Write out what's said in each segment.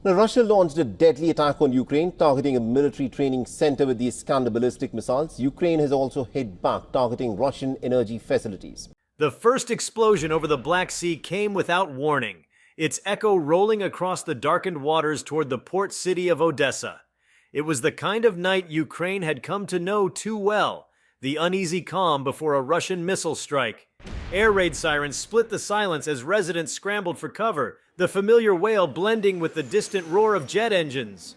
Now, Russia launched a deadly attack on Ukraine, targeting a military training center with the Iskander ballistic missiles. Ukraine has also hit back, targeting Russian energy facilities. The first explosion over the Black Sea came without warning, its echo rolling across the darkened waters toward the port city of Odessa. It was the kind of night Ukraine had come to know too well, the uneasy calm before a Russian missile strike. Air raid sirens split the silence as residents scrambled for cover, the familiar wail blending with the distant roar of jet engines.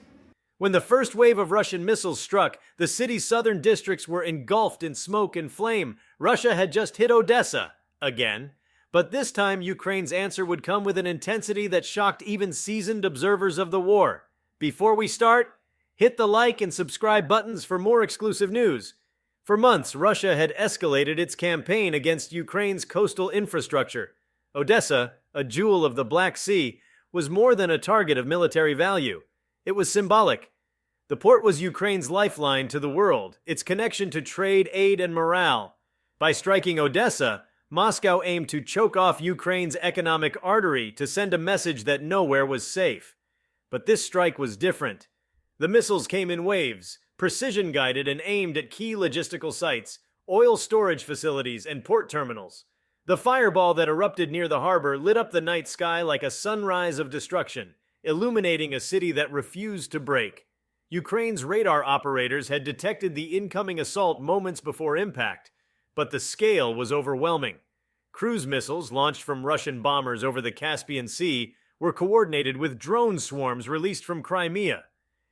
When the first wave of Russian missiles struck, the city's southern districts were engulfed in smoke and flame. Russia had just hit Odessa, again. But this time, Ukraine's answer would come with an intensity that shocked even seasoned observers of the war. Before we start, hit the like and subscribe buttons for more exclusive news. For months, Russia had escalated its campaign against Ukraine's coastal infrastructure. Odessa, a jewel of the Black Sea, was more than a target of military value. It was symbolic. The port was Ukraine's lifeline to the world, its connection to trade, aid, and morale. By striking Odessa, Moscow aimed to choke off Ukraine's economic artery to send a message that nowhere was safe. But this strike was different. The missiles came in waves, precision-guided and aimed at key logistical sites, oil storage facilities, and port terminals. The fireball that erupted near the harbor lit up the night sky like a sunrise of destruction, illuminating a city that refused to break. Ukraine's radar operators had detected the incoming assault moments before impact, but the scale was overwhelming. Cruise missiles launched from Russian bombers over the Caspian Sea were coordinated with drone swarms released from Crimea.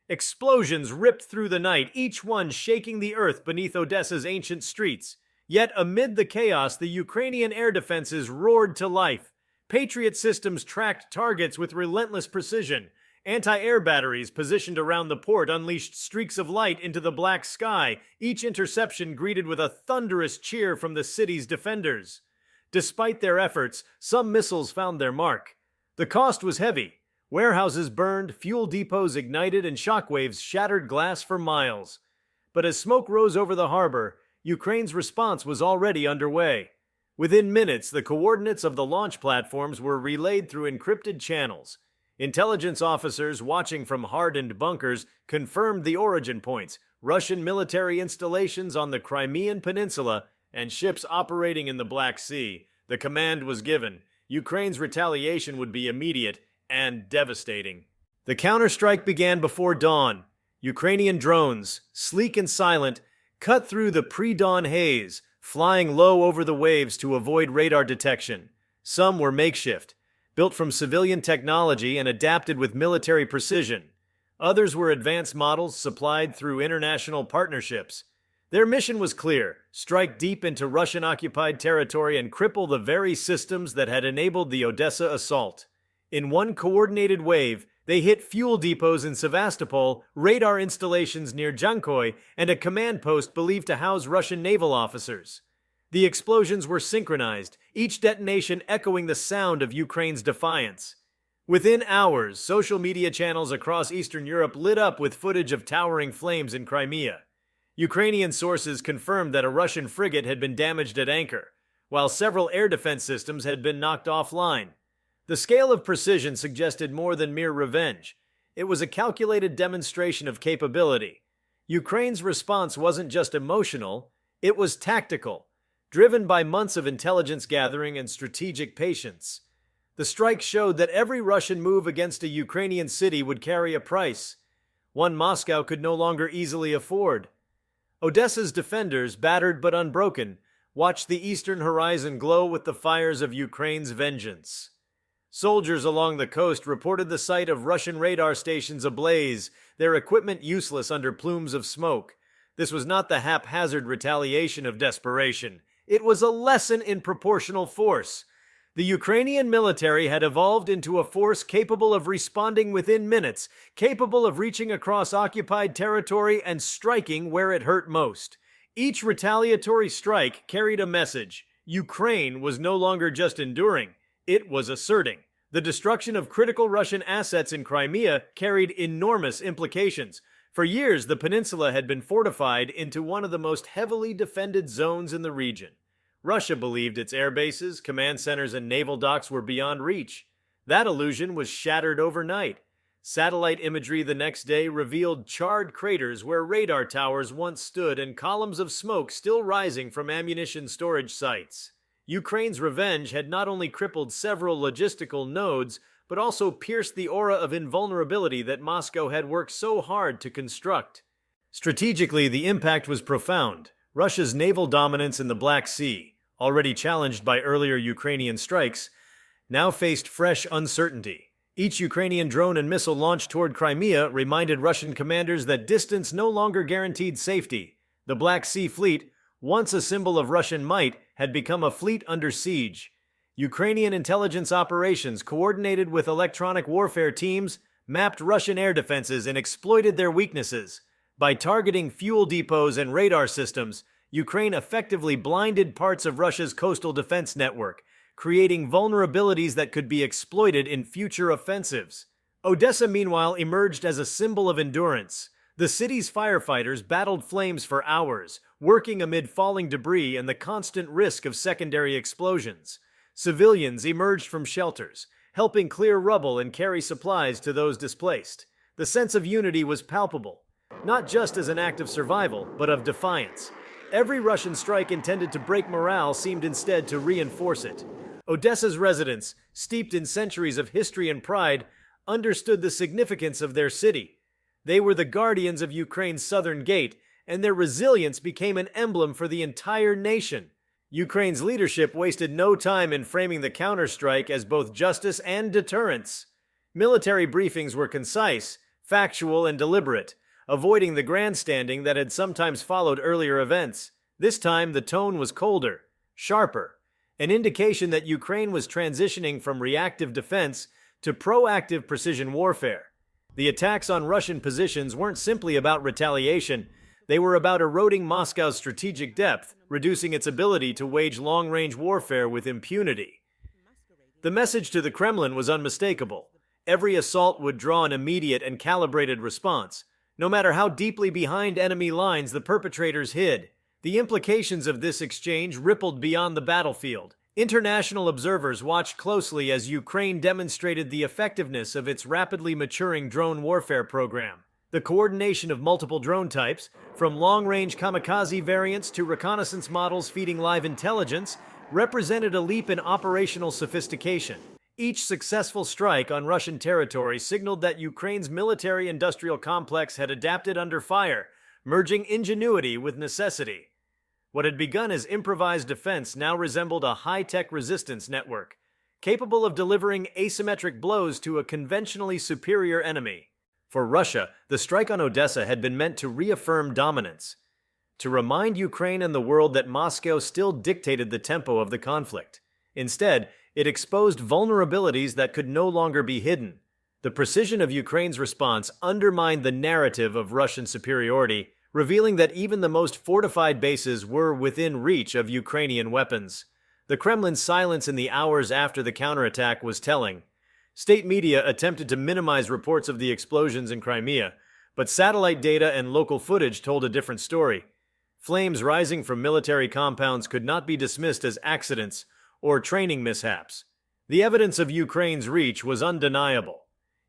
Explosions ripped through the night, each one shaking the earth beneath Odessa's ancient streets. Yet amid the chaos, the Ukrainian air defenses roared to life. Patriot systems tracked targets with relentless precision. Anti-air batteries positioned around the port unleashed streaks of light into the black sky, each interception greeted with a thunderous cheer from the city's defenders. Despite their efforts, some missiles found their mark. The cost was heavy. Warehouses burned, fuel depots ignited, and shockwaves shattered glass for miles. But as smoke rose over the harbor, Ukraine's response was already underway. Within minutes, the coordinates of the launch platforms were relayed through encrypted channels. Intelligence officers watching from hardened bunkers confirmed the origin points, Russian military installations on the Crimean Peninsula, and ships operating in the Black Sea. The command was given. Ukraine's retaliation would be immediate and devastating. The counterstrike began before dawn. Ukrainian drones, sleek and silent, cut through the pre-dawn haze, flying low over the waves to avoid radar detection. Some were makeshift, built from civilian technology and adapted with military precision. Others were advanced models supplied through international partnerships. Their mission was clear: strike deep into Russian-occupied territory and cripple the very systems that had enabled the Odessa assault. In one coordinated wave, they hit fuel depots in Sevastopol, radar installations near Jankoy, and a command post believed to house Russian naval officers. The explosions were synchronized, each detonation echoing the sound of Ukraine's defiance. Within hours, social media channels across Eastern Europe lit up with footage of towering flames in Crimea. Ukrainian sources confirmed that a Russian frigate had been damaged at anchor, while several air defense systems had been knocked offline. The scale of precision suggested more than mere revenge. It was a calculated demonstration of capability. Ukraine's response wasn't just emotional, it was tactical, driven by months of intelligence gathering and strategic patience. The strike showed that every Russian move against a Ukrainian city would carry a price, one Moscow could no longer easily afford. Odessa's defenders, battered but unbroken, watched the eastern horizon glow with the fires of Ukraine's vengeance. Soldiers along the coast reported the sight of Russian radar stations ablaze, their equipment useless under plumes of smoke. This was not the haphazard retaliation of desperation. It was a lesson in proportional force. The Ukrainian military had evolved into a force capable of responding within minutes, capable of reaching across occupied territory and striking where it hurt most. Each retaliatory strike carried a message. Ukraine was no longer just enduring, it was asserting. The destruction of critical Russian assets in Crimea carried enormous implications. For years, the peninsula had been fortified into one of the most heavily defended zones in the region. Russia believed its air bases, command centers, and naval docks were beyond reach. That illusion was shattered overnight. Satellite imagery the next day revealed charred craters where radar towers once stood and columns of smoke still rising from ammunition storage sites. Ukraine's revenge had not only crippled several logistical nodes, but also pierced the aura of invulnerability that Moscow had worked so hard to construct. Strategically, the impact was profound. Russia's naval dominance in the Black Sea, already challenged by earlier Ukrainian strikes, now faced fresh uncertainty. Each Ukrainian drone and missile launched toward Crimea reminded Russian commanders that distance no longer guaranteed safety. The Black Sea Fleet, once a symbol of Russian might, had become a fleet under siege. Ukrainian intelligence operations, coordinated with electronic warfare teams, mapped Russian air defenses and exploited their weaknesses. By targeting fuel depots and radar systems, Ukraine effectively blinded parts of Russia's coastal defense network, creating vulnerabilities that could be exploited in future offensives. Odessa, meanwhile, emerged as a symbol of endurance. The city's firefighters battled flames for hours, working amid falling debris and the constant risk of secondary explosions. Civilians emerged from shelters, helping clear rubble and carry supplies to those displaced. The sense of unity was palpable, not just as an act of survival, but of defiance. Every Russian strike intended to break morale seemed instead to reinforce it. Odessa's residents, steeped in centuries of history and pride, understood the significance of their city. They were the guardians of Ukraine's southern gate, and their resilience became an emblem for the entire nation. Ukraine's leadership wasted no time in framing the counterstrike as both justice and deterrence. Military briefings were concise, factual, and deliberate, avoiding the grandstanding that had sometimes followed earlier events. This time, the tone was colder, sharper, an indication that Ukraine was transitioning from reactive defense to proactive precision warfare. The attacks on Russian positions weren't simply about retaliation. They were about eroding Moscow's strategic depth, reducing its ability to wage long-range warfare with impunity. The message to the Kremlin was unmistakable. Every assault would draw an immediate and calibrated response. No matter how deeply behind enemy lines the perpetrators hid, the implications of this exchange rippled beyond the battlefield. International observers watched closely as Ukraine demonstrated the effectiveness of its rapidly maturing drone warfare program. The coordination of multiple drone types, from long-range kamikaze variants to reconnaissance models feeding live intelligence, represented a leap in operational sophistication. Each successful strike on Russian territory signaled that Ukraine's military-industrial complex had adapted under fire, merging ingenuity with necessity. What had begun as improvised defense now resembled a high-tech resistance network, capable of delivering asymmetric blows to a conventionally superior enemy. For Russia, the strike on Odessa had been meant to reaffirm dominance, to remind Ukraine and the world that Moscow still dictated the tempo of the conflict. Instead, it exposed vulnerabilities that could no longer be hidden. The precision of Ukraine's response undermined the narrative of Russian superiority, revealing that even the most fortified bases were within reach of Ukrainian weapons. The Kremlin's silence in the hours after the counterattack was telling. State media attempted to minimize reports of the explosions in Crimea, but satellite data and local footage told a different story. Flames rising from military compounds could not be dismissed as accidents or training mishaps. The evidence of Ukraine's reach was undeniable.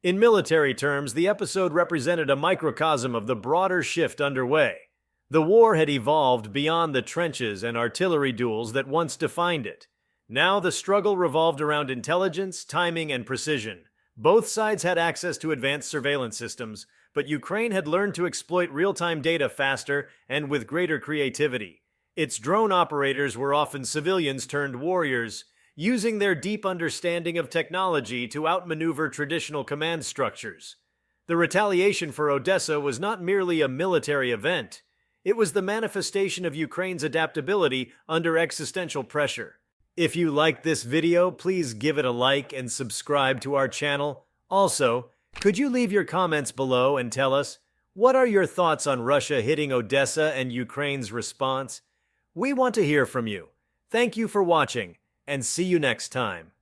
In military terms, the episode represented a microcosm of the broader shift underway. The war had evolved beyond the trenches and artillery duels that once defined it. Now the struggle revolved around intelligence, timing, and precision. Both sides had access to advanced surveillance systems, but Ukraine had learned to exploit real-time data faster and with greater creativity. Its drone operators were often civilians turned warriors, using their deep understanding of technology to outmaneuver traditional command structures. The retaliation for Odessa was not merely a military event. It was the manifestation of Ukraine's adaptability under existential pressure. If you liked this video, please give it a like and subscribe to our channel. Also, could you leave your comments below and tell us, what are your thoughts on Russia hitting Odessa and Ukraine's response? We want to hear from you. Thank you for watching, and see you next time.